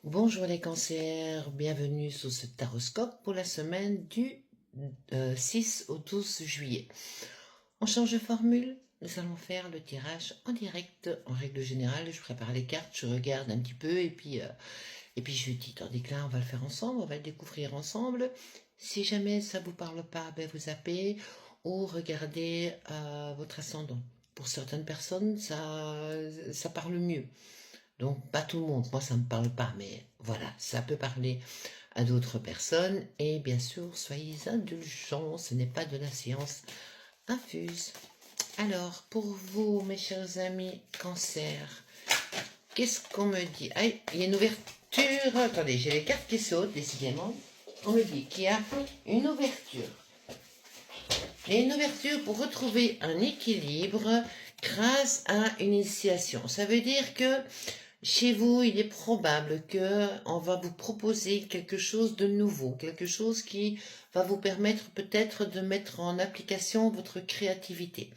Bonjour les cancers, bienvenue sur ce taroscope pour la semaine du 6 au 12 juillet. On change de formule, nous allons faire le tirage en direct. En règle générale, je prépare les cartes, je regarde un petit peu et puis je dis, tandis que là on va le faire ensemble, on va le découvrir ensemble. Si jamais ça vous parle pas, ben vous zappez ou regardez votre ascendant. Pour certaines personnes, ça parle mieux. Donc, pas tout le monde, moi ça ne me parle pas, mais voilà, ça peut parler à d'autres personnes. Et bien sûr, soyez indulgents, ce n'est pas de la science infuse. Alors, pour vous, mes chers amis cancer, qu'est-ce qu'on me dit? Ah, il y a une ouverture. Attendez, j'ai les cartes qui sautent, décidément. On me dit qu'il y a une ouverture. Il y a une ouverture pour retrouver un équilibre grâce à une initiation. Ça veut dire que chez vous, il est probable qu'on va vous proposer quelque chose de nouveau, quelque chose qui va vous permettre peut-être de mettre en application votre créativité.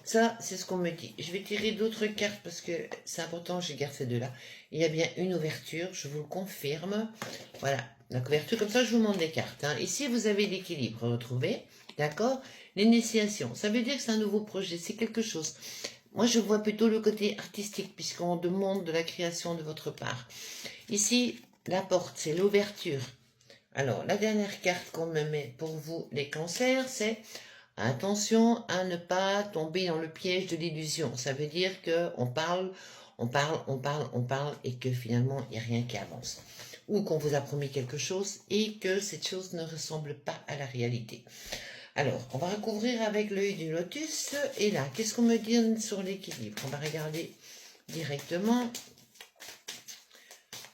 Ça, c'est ce qu'on me dit. Je vais tirer d'autres cartes parce que c'est important, je garde ces deux-là. Il y a bien une ouverture, je vous le confirme. Voilà, la couverture, comme ça je vous montre des cartes. Ici, vous avez l'équilibre retrouvé, d'accord? L'initiation, ça veut dire que c'est un nouveau projet, c'est quelque chose. Moi, je vois plutôt le côté artistique, puisqu'on demande de la création de votre part. Ici, la porte, c'est l'ouverture. Alors, la dernière carte qu'on me met pour vous, les cancers, c'est attention à ne pas tomber dans le piège de l'illusion. Ça veut dire qu'on parle, on parle, et que finalement, il n'y a rien qui avance. Ou qu'on vous a promis quelque chose et que cette chose ne ressemble pas à la réalité. Alors, on va recouvrir avec l'œil du lotus. Et là, qu'est-ce qu'on me dit sur l'équilibre? On va regarder directement.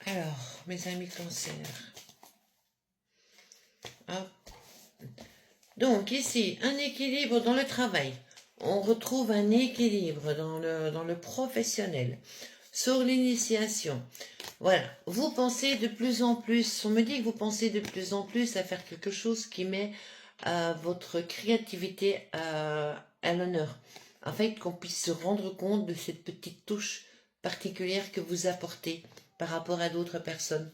Alors, mes amis cancer. Hop. Donc, ici, un équilibre dans le travail. On retrouve un équilibre dans le professionnel. Sur l'initiation. Voilà, vous pensez de plus en plus, on me dit que vous pensez de plus en plus à faire quelque chose qui met votre créativité à l'honneur. En fait, qu'on puisse se rendre compte de cette petite touche particulière que vous apportez par rapport à d'autres personnes.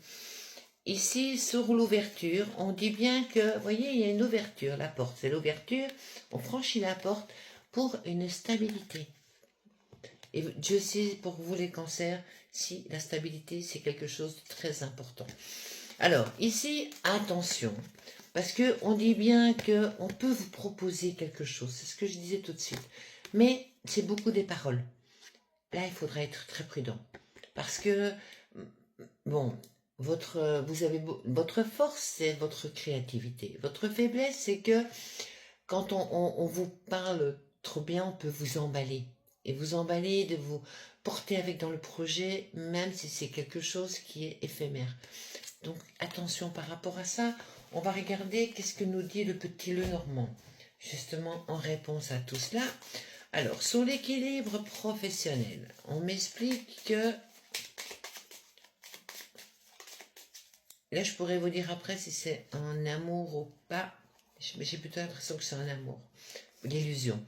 Ici, sur l'ouverture, on dit bien que, vous voyez, il y a une ouverture, la porte, c'est l'ouverture, on franchit la porte pour une stabilité. Et Dieu sait pour vous les cancers si la stabilité c'est quelque chose de très important. Alors ici, attention, parce que on dit bien que on peut vous proposer quelque chose, c'est ce que je disais tout de suite, mais c'est beaucoup des paroles. Là, il faudra être très prudent, parce que bon, votre force, c'est votre créativité. Votre faiblesse, c'est que quand on vous parle trop bien, on peut vous emballer. Et vous emballer, de vous porter avec dans le projet, même si c'est quelque chose qui est éphémère. Donc attention par rapport à ça. On va regarder qu'est-ce que nous dit le petit Lenormand, justement en réponse à tout cela. Alors, sur l'équilibre professionnel, on m'explique que... Là, je pourrais vous dire après si c'est un amour ou pas. Mais j'ai plutôt l'impression que c'est un amour. L'illusion.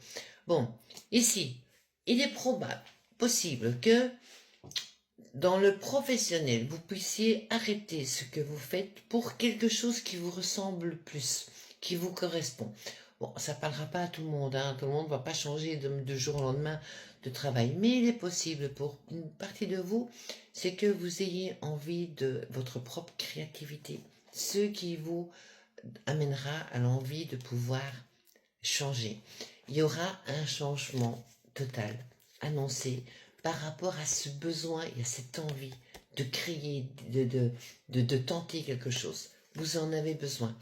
Bon, ici, il est probable, possible que dans le professionnel, vous puissiez arrêter ce que vous faites pour quelque chose qui vous ressemble plus, qui vous correspond. Bon, ça ne parlera pas à tout le monde, hein. Tout le monde ne va pas changer de jour au lendemain de travail, mais il est possible pour une partie de vous, c'est que vous ayez envie de votre propre créativité, ce qui vous amènera à l'envie de pouvoir changer. Il y aura un changement total annoncé par rapport à ce besoin et à cette envie de créer, de tenter quelque chose. Vous en avez besoin.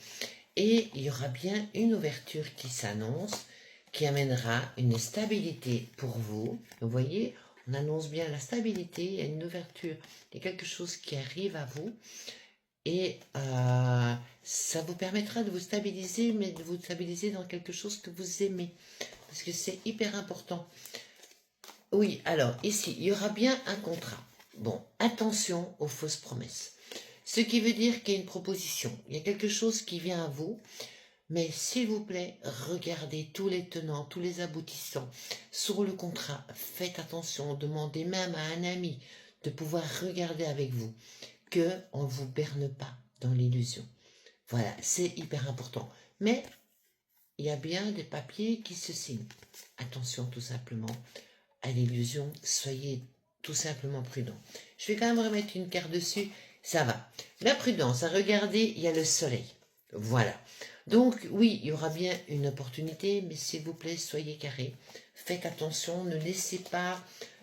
Et il y aura bien une ouverture qui s'annonce, qui amènera une stabilité pour vous. Vous voyez, on annonce bien la stabilité, il y a une ouverture, il y a quelque chose qui arrive à vous. Et ça vous permettra de vous stabiliser, mais de vous stabiliser dans quelque chose que vous aimez. Parce que c'est hyper important. Oui, alors ici, il y aura bien un contrat. Bon, attention aux fausses promesses. Ce qui veut dire qu'il y a une proposition. Il y a quelque chose qui vient à vous. Mais s'il vous plaît, regardez tous les tenants, tous les aboutissants sur le contrat. Faites attention, demandez même à un ami de pouvoir regarder avec vous. qu'on ne vous berne pas dans l'illusion. Voilà, c'est hyper important. Mais il y a bien des papiers qui se signent. Attention tout simplement à l'illusion, soyez tout simplement prudent. Je vais quand même remettre une carte dessus, ça va. La prudence, à regarder, il y a le soleil. Voilà. Donc oui, il y aura bien une opportunité, mais s'il vous plaît, soyez carré. Faites attention, ne laissez pas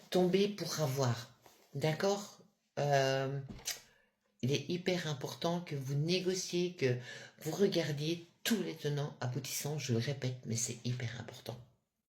tomber pour avoir. D'accord. Il est hyper important que vous négociez, que vous regardiez tous les tenants aboutissants, je le répète, mais c'est hyper important.